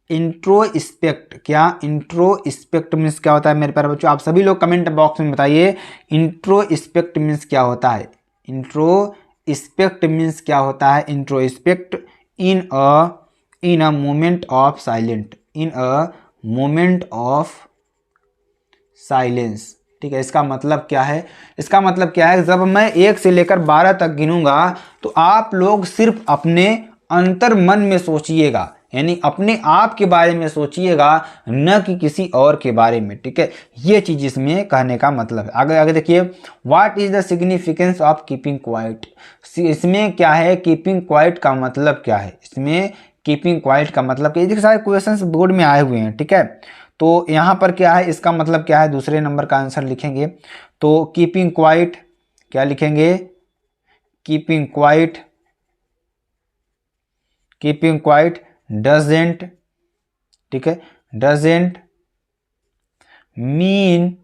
introspect, क्या इंट्रोस्पेक्ट मीन्स क्या होता है मेरे प्यारे बच्चों, आप सभी लोग कमेंट बॉक्स में बताइए इंट्रोस्पेक्ट मीन्स क्या होता है, इंट्रोस्पेक्ट मीन्स क्या होता है, introspect in a moment of silent, in a moment of silence, ठीक है। इसका मतलब क्या है, इसका मतलब क्या है, जब मैं 1 से लेकर 12 तक गिनूंगा तो आप लोग सिर्फ अपने अंतर मन में सोचिएगा, यानी अपने आप के बारे में सोचिएगा, न कि किसी और के बारे में, ठीक है। ये चीज इसमें कहने का मतलब है। आगे आगे देखिए, what is the significance of keeping quite, इसमें क्या है, कीपिंग क्वाइट का मतलब क्या है, इसमें कीपिंग क्वाइट का मतलब क्या है, देखिए सारे क्वेश्चंस बोर्ड में आए हुए हैं, ठीक है। तो यहाँ पर क्या है, इसका मतलब क्या है, दूसरे नंबर का आंसर लिखेंगे तो कीपिंग क्वाइट, क्या लिखेंगे, कीपिंग क्वाइट डजेंट, ठीक है, doesn't mean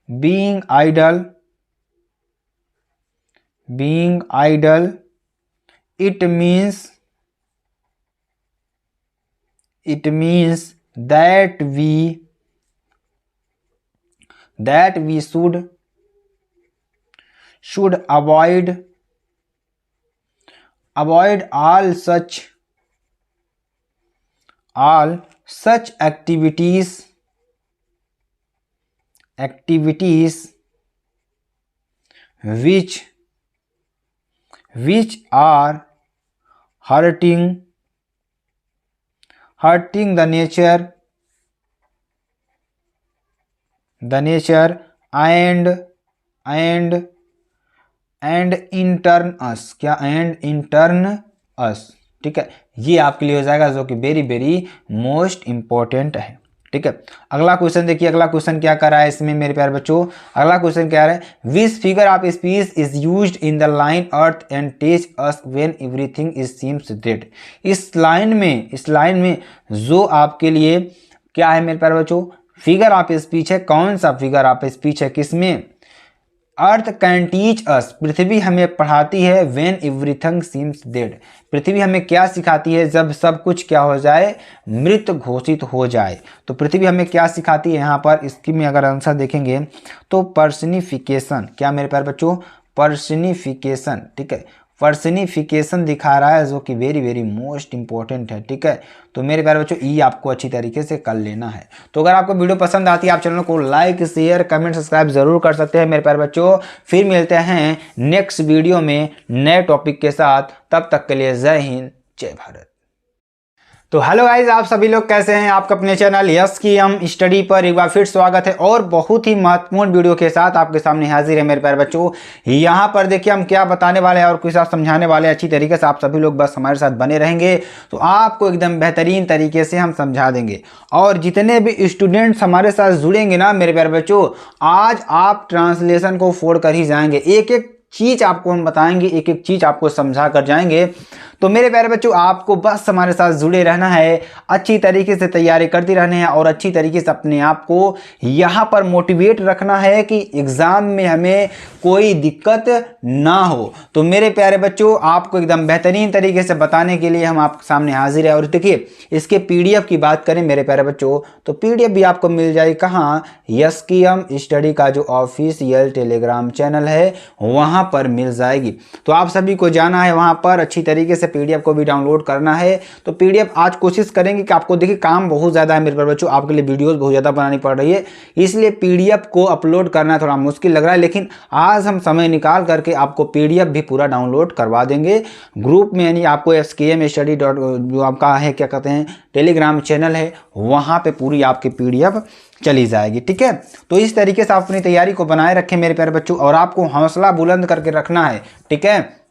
being idle, it means that we should should avoid all such activities which are hurting the nature and in turn us, क्या and in turn us, ठीक है। ये आपके लिए हो जाएगा जो कि वेरी वेरी मोस्ट इंपॉर्टेंट है, ठीक है। अगला क्वेश्चन देखिए, अगला क्वेश्चन क्या कर रहा है इसमें मेरे प्यारे बच्चों, अगला क्वेश्चन क्या है, which figure of speech is used in the line earth and टेच us when everything is seems dead. इस लाइन में जो आपके लिए क्या है मेरे प्यारे बच्चों, फिगर ऑफ स्पीच है। कौन सा फिगर ऑफ स्पीच है, किसमें, अर्थ कैन टीच अस, पृथ्वी हमें पढ़ाती है, व्हेन एवरीथिंग सीम्स डेड, पृथ्वी हमें क्या सिखाती है, जब सब कुछ क्या हो जाए, मृत घोषित हो जाए। तो पृथ्वी हमें क्या सिखाती है यहाँ पर, इसकी में अगर आंसर देखेंगे तो पर्सनिफिकेशन, क्या मेरे प्यारे बच्चों, पर्सनिफिकेशन, ठीक है, पर्सनिफिकेशन दिखा रहा है जो कि वेरी वेरी मोस्ट इंपॉर्टेंट है, ठीक है। तो मेरे प्यारे बच्चों ई आपको अच्छी तरीके से कर लेना है। तो अगर आपको वीडियो पसंद आती है आप चैनल को लाइक शेयर कमेंट सब्सक्राइब जरूर कर सकते हैं मेरे प्यारे बच्चों। फिर मिलते हैं नेक्स्ट वीडियो में नए टॉपिक के साथ, तब तक के लिए जय हिंद जय भारत। तो हेलो गाइज, आप सभी लोग कैसे हैं, आपका अपने चैनल यस की हम स्टडी पर एक बार फिर स्वागत है और बहुत ही महत्वपूर्ण वीडियो के साथ आपके सामने हाजिर है मेरे प्यारे बच्चों। यहाँ पर देखिए हम क्या बताने वाले हैं और कुछ आप समझाने वाले हैं अच्छी तरीके से। आप सभी लोग बस हमारे साथ बने रहेंगे तो आपको एकदम बेहतरीन तरीके से हम समझा देंगे। और जितने भी स्टूडेंट्स हमारे साथ जुड़ेंगे ना मेरे प्यारे बच्चों, आज आप ट्रांसलेशन को फोड़ कर ही जाएंगे, एक एक चीज आपको हम बताएंगे, एक एक चीज आपको समझा कर जाएंगे। तो मेरे प्यारे बच्चों आपको बस हमारे साथ जुड़े रहना है, अच्छी तरीके से तैयारी करते रहने हैं और अच्छी तरीके से अपने आप को यहाँ पर मोटिवेट रखना है कि एग्ज़ाम में हमें कोई दिक्कत ना हो। तो मेरे प्यारे बच्चों आपको एकदम बेहतरीन तरीके से बताने के लिए हम आपके सामने हाजिर है। और देखिए इसके पीडीएफ की बात करें मेरे प्यारे बच्चों, तो पीडीएफ भी आपको मिल जाएगी कहाँ, यस की हम स्टडी का जो ऑफिशियल टेलीग्राम चैनल है वहाँ पर मिल जाएगी। तो आप सभी को जाना है वहाँ पर, अच्छी तरीके से पीडीएफ को भी डाउनलोड करना है। तो पीडीएफ आज कोशिश करेंगे कि आपको, देखिए काम बहुत ज़्यादा है मेरे बच्चों, आपके लिए वीडियोस बहुत ज़्यादा बनानी पड़ रही है, इसलिए पीडीएफ को अपलोड करना थोड़ा मुश्किल लग रहा है, लेकिन आज हम समय निकाल करके आपको पीडीएफ भी पूरा डाउनलोड करवा देंगे ग्रुप में। यानी आपको SKM स्टडी जो आपका है क्या कहते हैं टेलीग्राम चैनल है वहाँ पे पूरी आपकी पीडीएफ चली जाएगी, ठीक है। तो इस तरीके से आप अपनी तैयारी को बनाए रखें मेरे प्यारे बच्चों और आपको हौसला बुलंद करके रखना है, ठीक है,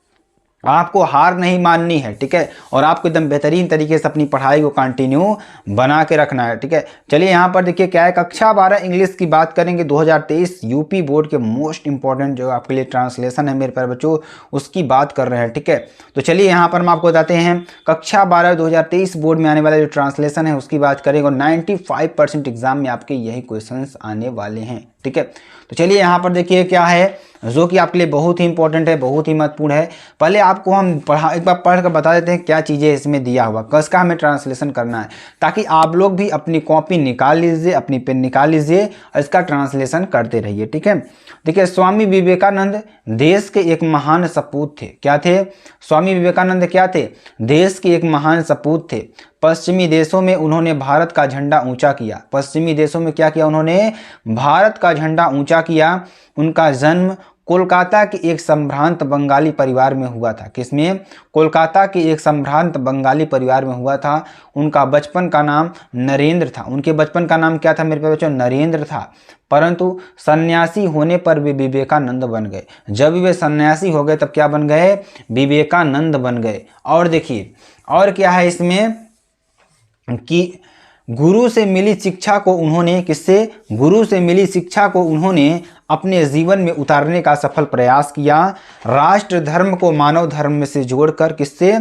आपको हार नहीं माननी है, ठीक है, और आपको एकदम बेहतरीन तरीके से अपनी पढ़ाई को कंटिन्यू बना के रखना है, ठीक है। चलिए यहाँ पर देखिए क्या है, कक्षा 12 इंग्लिश की बात करेंगे। 2023 यूपी बोर्ड के मोस्ट इंपॉर्टेंट जो आपके लिए ट्रांसलेशन है मेरे प्यारे बच्चों उसकी बात कर रहे हैं, ठीक है। तो चलिए यहाँ पर हम आपको बताते हैं कक्षा 12 2023 बोर्ड में आने वाला जो ट्रांसलेशन है उसकी बात करेंगे और 95% एग्जाम में आपके यही क्वेश्चन आने वाले हैं, ठीक है। तो चलिए यहाँ पर देखिए क्या है जो कि आपके लिए बहुत ही इंपॉर्टेंट है, बहुत ही महत्वपूर्ण है। पहले आपको हम एक बार पढ़ कर बता देते हैं क्या चीज़ें इसमें दिया हुआ, किसका हमें ट्रांसलेशन करना है, ताकि आप लोग भी अपनी कॉपी निकाल लीजिए, अपनी पेन निकाल लीजिए और इसका ट्रांसलेशन करते रहिए, ठीक है। देखिए स्वामी विवेकानंद देश के एक महान सपूत थे। क्या थे स्वामी विवेकानंद, क्या थे, देश के एक महान सपूत थे। पश्चिमी देशों में उन्होंने भारत का झंडा ऊंचा किया, पश्चिमी देशों में क्या किया उन्होंने, भारत का झंडा ऊंचा किया। उनका जन्म कोलकाता के एक संभ्रांत बंगाली परिवार में हुआ था। किसमें, कोलकाता के एक संभ्रांत बंगाली परिवार में हुआ था। उनका बचपन का नाम नरेंद्र था। उनके बचपन का नाम क्या था मेरे बच्चों, नरेंद्र था। परंतु सन्यासी होने पर वे विवेकानंद बन गए। जब वे सन्यासी हो गए तब क्या बन गए, विवेकानंद बन गए। और देखिए और क्या है इसमें कि गुरु से मिली शिक्षा को उन्होंने, किससे, गुरु से मिली शिक्षा को उन्होंने अपने जीवन में उतारने का सफल प्रयास किया। राष्ट्र धर्म को मानव धर्म से जोड़कर, किससे,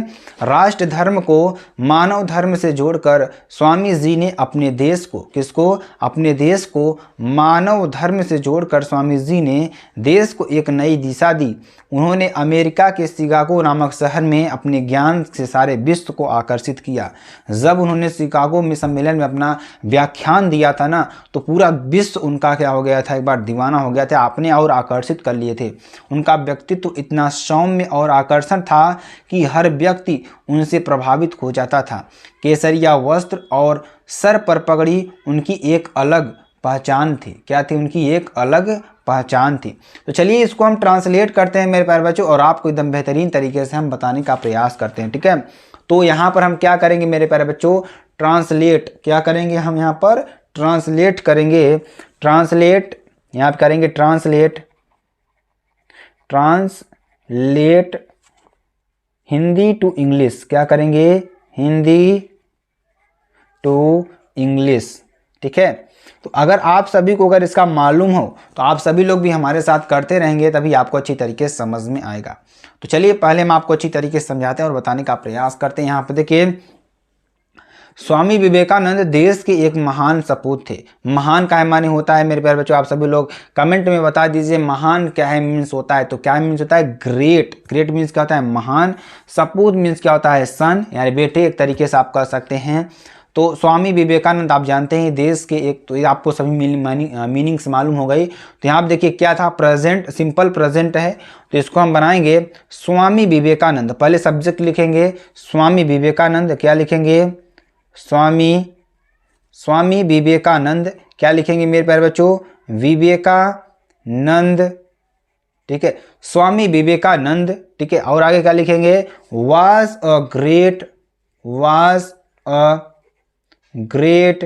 राष्ट्र धर्म को मानव धर्म से जोड़कर स्वामी जी ने अपने देश को, किसको, अपने देश को मानव धर्म से जोड़कर स्वामी जी ने देश को एक नई दिशा दी। उन्होंने अमेरिका के शिकागो नामक शहर में अपने ज्ञान से सारे विश्व को आकर्षित किया। जब उन्होंने शिकागो में सम्मेलन में अपना व्याख्यान दिया था ना, तो पूरा विश्व उनका क्या हो गया था, एक बार दीवाना हो गया था, आपने और आकर्षित कर लिए थे। उनका व्यक्तित्व इतना सौम्य और आकर्षण था कि हर व्यक्ति उनसे प्रभावित हो जाता था। केसरिया वस्त्र और सर पर पगड़ी उनकी एक अलग पहचान थी। क्या थी? उनकी एक अलग पहचान थी। तो चलिए इसको हम ट्रांसलेट करते हैं मेरे प्यारे बच्चों, और आपको एकदम बेहतरीन तरीके से हम बताने का प्रयास करते हैं, ठीक है। तो यहाँ पर हम क्या करेंगे मेरे प्यारे बच्चों? ट्रांसलेट। क्या करेंगे हम यहाँ पर? ट्रांसलेट करेंगे। ट्रांसलेट यहाँ पर करेंगे, ट्रांसलेट हिंदी टू इंग्लिश। क्या करेंगे? हिंदी टू इंग्लिश, ठीक है। तो अगर आप सभी को अगर इसका मालूम हो तो आप सभी लोग भी हमारे साथ करते रहेंगे, तभी आपको अच्छी तरीके से समझ में आएगा। तो चलिए पहले हम आपको अच्छी तरीके से समझाते हैं और बताने का प्रयास करते हैं। यहाँ पे देखिए, स्वामी विवेकानंद देश के एक महान सपूत थे। महान क्या माने होता है मेरे प्यारे बच्चों? आप सभी लोग कमेंट में बता दीजिए महान क्या है मीन्स होता है। तो क्या मीन्स होता है? ग्रेट। ग्रेट मीन्स क्या होता है? महान। सपूत मीन्स क्या होता है? सन, यानी बेटे, एक तरीके से आप कह सकते हैं। तो स्वामी विवेकानंद आप जानते हैं देश के एक, तो आपको सभी मीनिंग्स मालूम हो गई। तो यहाँ आप देखिए क्या था? प्रेजेंट, सिंपल प्रेजेंट है। तो इसको हम बनाएंगे स्वामी विवेकानंद। पहले सब्जेक्ट लिखेंगे स्वामी विवेकानंद। क्या लिखेंगे? स्वामी विवेकानंद। क्या लिखेंगे मेरे प्यारे बच्चों? विवेकानंद, ठीक है। स्वामी विवेकानंद, ठीक है। और आगे क्या लिखेंगे? Was a great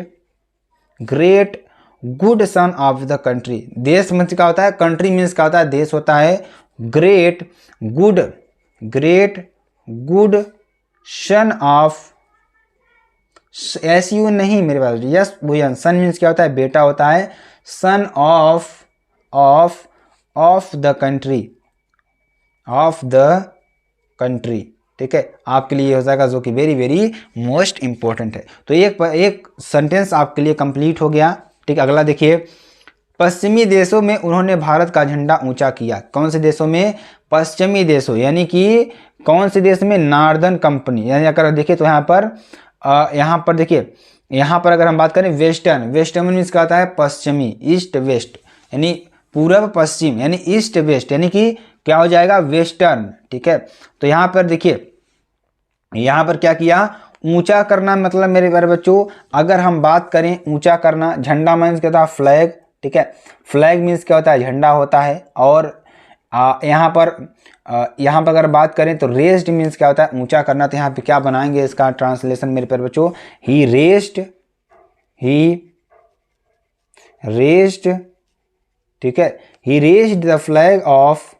good son of the country. देश मीन्स क्या होता है? कंट्री मीन्स क्या होता है? देश होता है। Great good son of, SU नहीं मेरे पास, यस भुजन। सन मीन्स क्या होता है? बेटा होता है। सन ऑफ द कंट्री, ठीक है। आपके लिए हो जाएगा, जो कि वेरी वेरी मोस्ट इंपॉर्टेंट है। तो एक सेंटेंस आपके लिए कंप्लीट हो गया, ठीक। अगला देखिए, पश्चिमी देशों में उन्होंने भारत का झंडा ऊंचा किया। कौन से देशों में? पश्चिमी देशों, यानी कि कौन से देश में? Northern company. यानी अगर देखिए तो यहाँ पर देखिए, यहाँ पर अगर हम बात करें वेस्टर्न मीन्स क्या होता है? पश्चिमी। ईस्ट वेस्ट यानी पूर्व पश्चिम, यानी ईस्ट वेस्ट, यानी कि क्या हो जाएगा? वेस्टर्न, ठीक है। तो यहाँ पर देखिए, यहाँ पर क्या किया? ऊंचा करना। मतलब मेरे प्यारे बच्चों, अगर हम बात करें ऊंचा करना, झंडा मीन्स क्या होता है? फ्लैग, ठीक है। फ्लैग मीन्स क्या होता है? झंडा होता है। और यहाँ पर अगर बात करें तो रेस्ड मीन्स क्या होता है? ऊंचा करना। तो यहाँ पे क्या बनाएंगे इसका ट्रांसलेशन मेरे प्यारे बच्चों? ही रेस्ड, ठीक है। ही रेस्ड द फ्लैग ऑफ,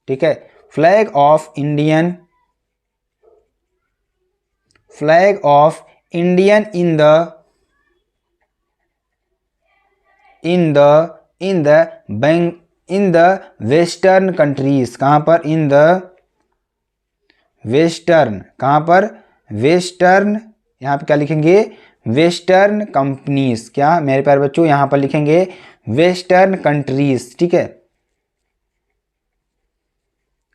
ठीक है, flag of Indian in the western countries. कहाँ पर? इन द वेस्टर्न, कहाँ पर? वेस्टर्न। यहाँ पे क्या लिखेंगे? Western companies. क्या मेरे प्यारे बच्चों? यहाँ पर लिखेंगे वेस्टर्न कंट्रीज, ठीक है,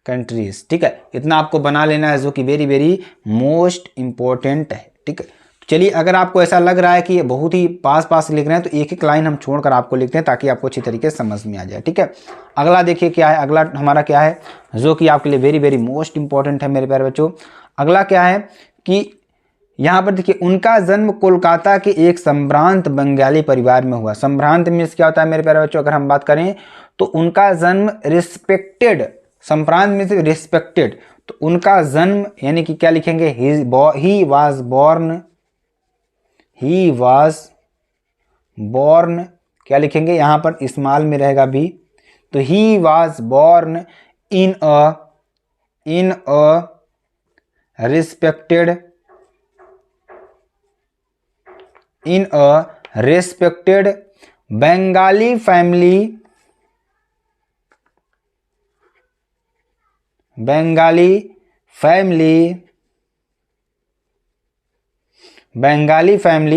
कंट्रीज, ठीक है। इतना आपको बना लेना है, जो कि वेरी वेरी मोस्ट इंपॉर्टेंट है, ठीक है। चलिए, अगर आपको ऐसा लग रहा है कि ये बहुत ही पास लिख रहे हैं, तो एक एक लाइन हम छोड़कर आपको लिखते हैं, ताकि आपको अच्छी तरीके से समझ में आ जाए, ठीक है। अगला देखिए क्या है, अगला हमारा क्या है, जो कि आपके लिए वेरी वेरी मोस्ट इंपॉर्टेंट है मेरे प्यारे बच्चों। अगला क्या है कि यहाँ पर देखिए, उनका जन्म कोलकाता के एक संभ्रांत बंगाली परिवार में हुआ। संभ्रांत मीन्स क्या होता है मेरे प्यारे बच्चों? अगर हम बात करें तो उनका जन्म रिस्पेक्टेड, संभ्रांत मीन्स रिस्पेक्टेड, तो उनका जन्म यानी कि क्या लिखेंगे? ही वाज बॉर्न, क्या लिखेंगे? यहाँ पर स्मॉल में रहेगा भी, तो he was born in a respected Bengali family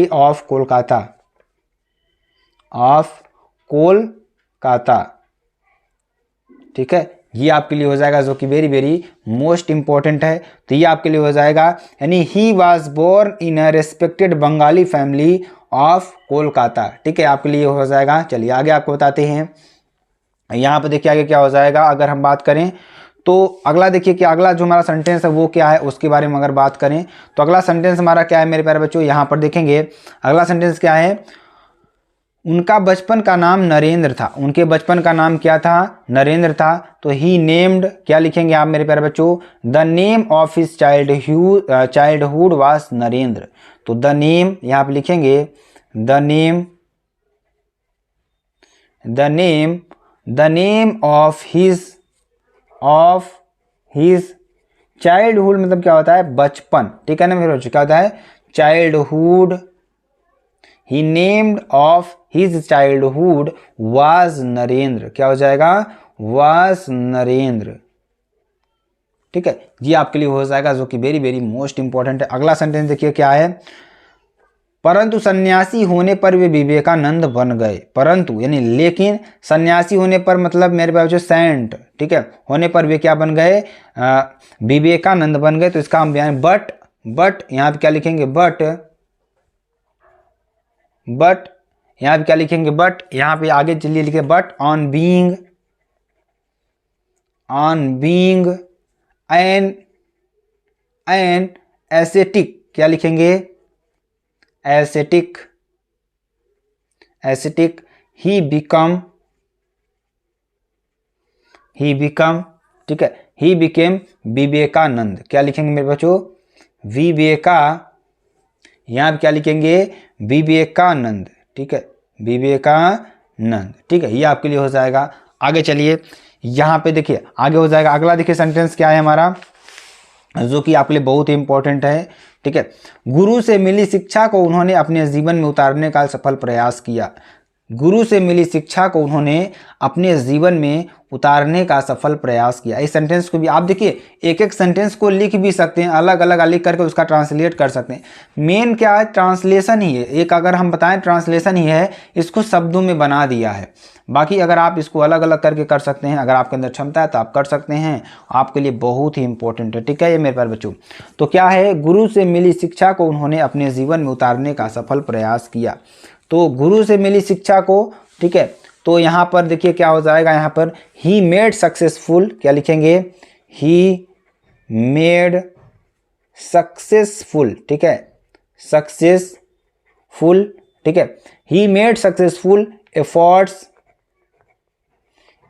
of Kolkata, ठीक है। ये आपके लिए हो जाएगा, जो कि वेरी वेरी मोस्ट इंपॉर्टेंट है। तो ये आपके लिए हो जाएगा, यानी he was born in a respected Bengali family of Kolkata. ठीक है, आपके लिए हो जाएगा। चलिए आगे आपको बताते हैं। यहाँ पे देखिए आगे क्या हो जाएगा। अगर हम बात करें तो अगला देखिए कि अगला जो हमारा सेंटेंस है वो क्या है, उसके बारे में अगर बात करें तो अगला सेंटेंस हमारा क्या है मेरे प्यारे बच्चों। यहाँ पर देखेंगे अगला सेंटेंस क्या है। उनका बचपन का नाम नरेंद्र था। उनके बचपन का नाम क्या था, नरेंद्र था। तो ही नेम्ड, क्या लिखेंगे आप मेरे प्यारे बच्चों, the name of his childhood was Narendra. तो द नेम यहाँ पे लिखेंगे the name the name of his childhood मतलब क्या होता है, बचपन। ठीक है ना मेरे बच्चों, क्या होता है, childhood. He named of his childhood was Narendra. क्या हो जाएगा, वाज नरेंद्र। ठीक है, ये आपके लिए हो जाएगा, जो कि वेरी वेरी मोस्ट इंपॉर्टेंट है। अगला सेंटेंस देखिए क्या है। परंतु सन्यासी होने पर वे विवेकानंद बन गए। परंतु यानी लेकिन, सन्यासी होने पर मतलब मेरे पास जो सेंट, ठीक है, होने पर वे क्या बन गए, विवेकानंद बन गए। तो इसका हम बयान बट यहाँ पे क्या लिखेंगे, बट यहाँ पे क्या लिखेंगे, बट यहाँ पे आगे चलिए लिखे but on being an ascetic, क्या लिखेंगे, एसेटिक ही बिकम, ठीक है, ही बिकेम विवेकानंद। क्या लिखेंगे मेरे बच्चों, यहाँ पे क्या लिखेंगे, विवेकानंद। ठीक है, विवेकानंद। ठीक है, ये आपके लिए हो जाएगा। आगे चलिए यहाँ पे देखिए आगे हो जाएगा। अगला देखिए सेंटेंस क्या है हमारा, जो कि आपके लिए बहुत ही इंपॉर्टेंट है। ठीक है, गुरु से मिली शिक्षा को उन्होंने अपने जीवन में उतारने का सफल प्रयास किया। गुरु से मिली शिक्षा को उन्होंने अपने जीवन में उतारने का सफल प्रयास किया। इस सेंटेंस को भी आप देखिए, एक एक सेंटेंस को लिख भी सकते हैं, अलग अलग लिख करके उसका ट्रांसलेट कर सकते हैं। मेन क्या है, ट्रांसलेशन ही है। एक अगर हम बताएं ट्रांसलेशन ही है, इसको शब्दों में बना दिया है। बाकी अगर आप इसको अलग अलग करके कर सकते हैं, अगर आपके अंदर क्षमता है तो आप कर सकते हैं, आपके लिए बहुत ही इंपॉर्टेंट है। ठीक है, ये मेरे प्यारे बच्चों, तो क्या है, गुरु से मिली शिक्षा को उन्होंने अपने जीवन में उतारने का सफल प्रयास किया। तो गुरु से मिली शिक्षा को, ठीक है, तो यहाँ पर देखिए क्या हो जाएगा, यहाँ पर ही मेड सक्सेसफुल, क्या लिखेंगे, ही मेड सक्सेसफुल। ठीक है, सक्सेसफुल। ठीक है, he made successful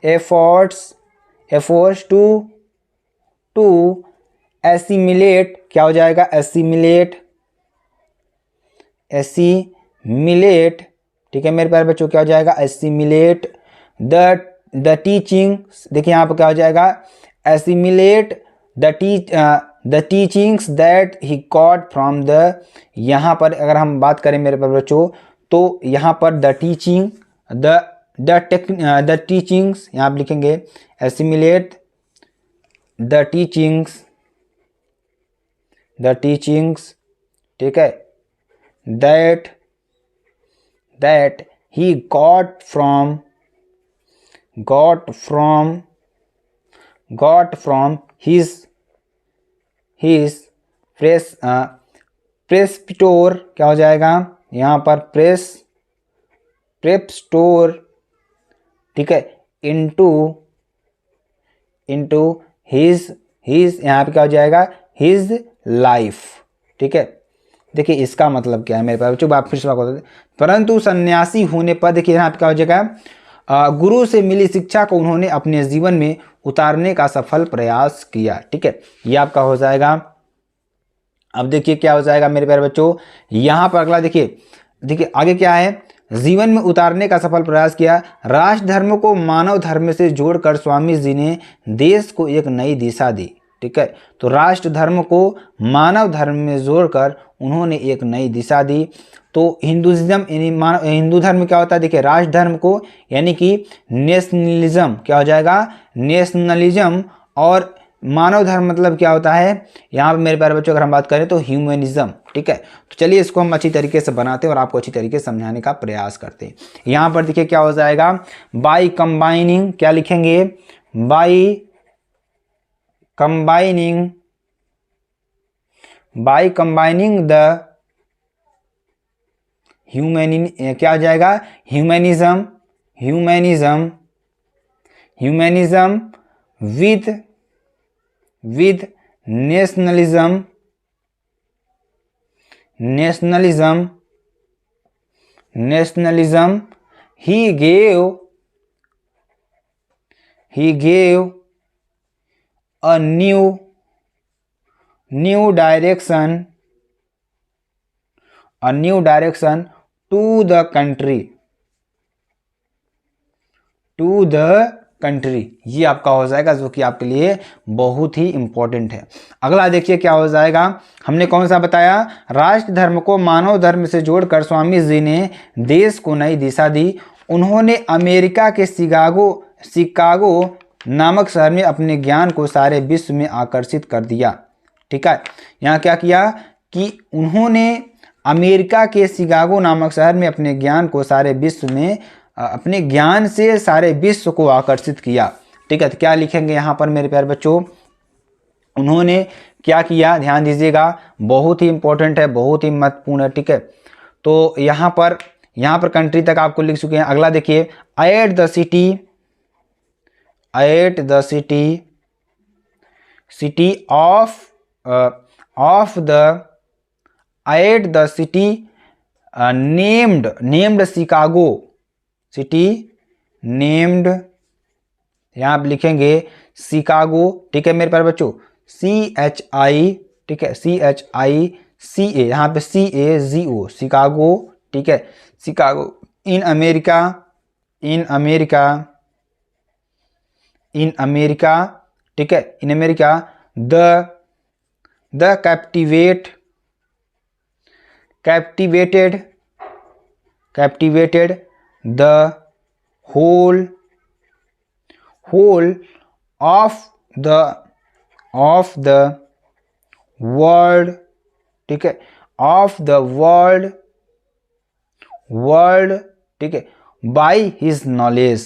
efforts to assimilate, क्या हो जाएगा, एसिमिलेट। ठीक है मेरे प्यारे बच्चों, क्या हो जाएगा, एसिमिलेट द टीचिंग। देखिए यहाँ पर क्या हो जाएगा, assimilate the teachings that he got from the. यहाँ पर अगर हम बात करें मेरे प्यारे बच्चों, तो यहाँ पर द टीचिंग्स यहाँ पर लिखेंगे, एसिमिलेट द टीचिंग्स, ठीक है, that he got from his प्रेस्पिटोर। क्या हो जाएगा यहाँ पर, प्रेस्पिटोर। ठीक है, इनटू हिज यहाँ पे क्या हो जाएगा, हिज लाइफ। ठीक है, देखिए इसका मतलब क्या है मेरे पास बच्चों, आप फिर से बात करते हैं। परंतु सन्यासी होने पर, देखिए यहाँ पे क्या हो जाएगा, गुरु से मिली शिक्षा को उन्होंने अपने जीवन में उतारने का सफल प्रयास किया। ठीक है, ये आपका हो जाएगा। अब देखिए क्या हो जाएगा मेरे प्यारे बच्चों, यहाँ पर अगला देखिए आगे क्या है, जीवन में उतारने का सफल प्रयास किया। राष्ट्र धर्म को मानव धर्म से जोड़कर स्वामी जी ने देश को एक नई दिशा दी। ठीक है, तो राष्ट्र धर्म को मानव धर्म में जोड़कर उन्होंने एक नई दिशा दी। तो हिंदुइज्म यानी हिंदू धर्म क्या होता है, देखिए राष्ट्र धर्म को यानी कि नेशनलिज्म, क्या हो जाएगा, नेशनलिज्म। और मानव धर्म मतलब क्या होता है, यहाँ पर मेरे प्यारे बच्चों अगर हम बात करें तो ह्यूमनिज्म। ठीक है, तो चलिए इसको हम अच्छी तरीके से बनाते हैं और आपको अच्छी तरीके से समझाने का प्रयास करते हैं। यहाँ पर देखिए क्या हो जाएगा, बाई कंबाइनिंग, क्या लिखेंगे, बाई कंबाइनिंग द क्या आ जाएगा, humanism, humanism, humanism with nationalism, nationalism, nationalism, he gave a new direction, a new direction to the country, to the country. ये आपका हो जाएगा जो कि आपके लिए बहुत ही इंपॉर्टेंट है। अगला देखिए क्या हो जाएगा, हमने कौन सा बताया, राष्ट्र धर्म को मानव धर्म से जोड़कर स्वामी जी ने देश को नई दिशा दी। उन्होंने अमेरिका के शिकागो नामक शहर में अपने ज्ञान को सारे विश्व में आकर्षित कर दिया। ठीक है, यहाँ क्या किया कि उन्होंने अमेरिका के शिकागो नामक शहर में अपने ज्ञान को सारे विश्व में, अपने ज्ञान से सारे विश्व को आकर्षित किया। ठीक है, तो क्या लिखेंगे यहाँ पर मेरे प्यारे बच्चों, उन्होंने क्या किया, ध्यान दीजिएगा, बहुत ही इंपॉर्टेंट है, बहुत ही महत्वपूर्ण है। ठीक है, तो यहाँ पर कंट्री तक आपको लिख चुके हैं। अगला देखिए, at the city named Chicago, city named, यहाँ आप लिखेंगे शिकागो। ठीक है मेरे प्यारे बच्चों, CHI, ठीक है, CHICA, यहाँ पे CAGO, शिकागो। ठीक है, शिकागो इन अमेरिका, ठीक है, in America, the captivated the whole of the world, ठीक है, of the world, ठीक है, by his knowledge,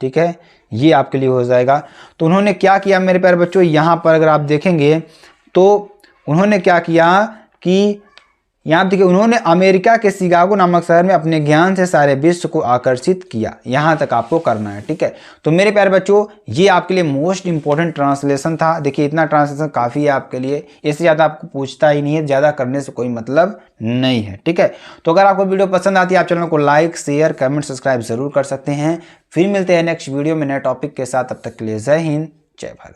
ठीक है, ये आपके लिए हो जाएगा। तो उन्होंने क्या किया मेरे प्यारे बच्चों, यहाँ पर अगर आप देखेंगे तो उन्होंने क्या किया कि यहाँ देखिए, उन्होंने अमेरिका के शिकागो नामक शहर में अपने ज्ञान से सारे विश्व को आकर्षित किया। यहाँ तक आपको करना है। ठीक है, तो मेरे प्यारे बच्चों ये आपके लिए मोस्ट इंपॉर्टेंट ट्रांसलेशन था। देखिए इतना ट्रांसलेशन काफ़ी है आपके लिए, इससे ज़्यादा आपको पूछता ही नहीं है, ज़्यादा करने से कोई मतलब नहीं है। ठीक है, तो अगर आपको वीडियो पसंद आती है आप चैनल को लाइक, शेयर, कमेंट, सब्सक्राइब जरूर कर सकते हैं। फिर मिलते हैं नेक्स्ट वीडियो में नए टॉपिक के साथ, तब तक के लिए जय हिंद, जय भारत।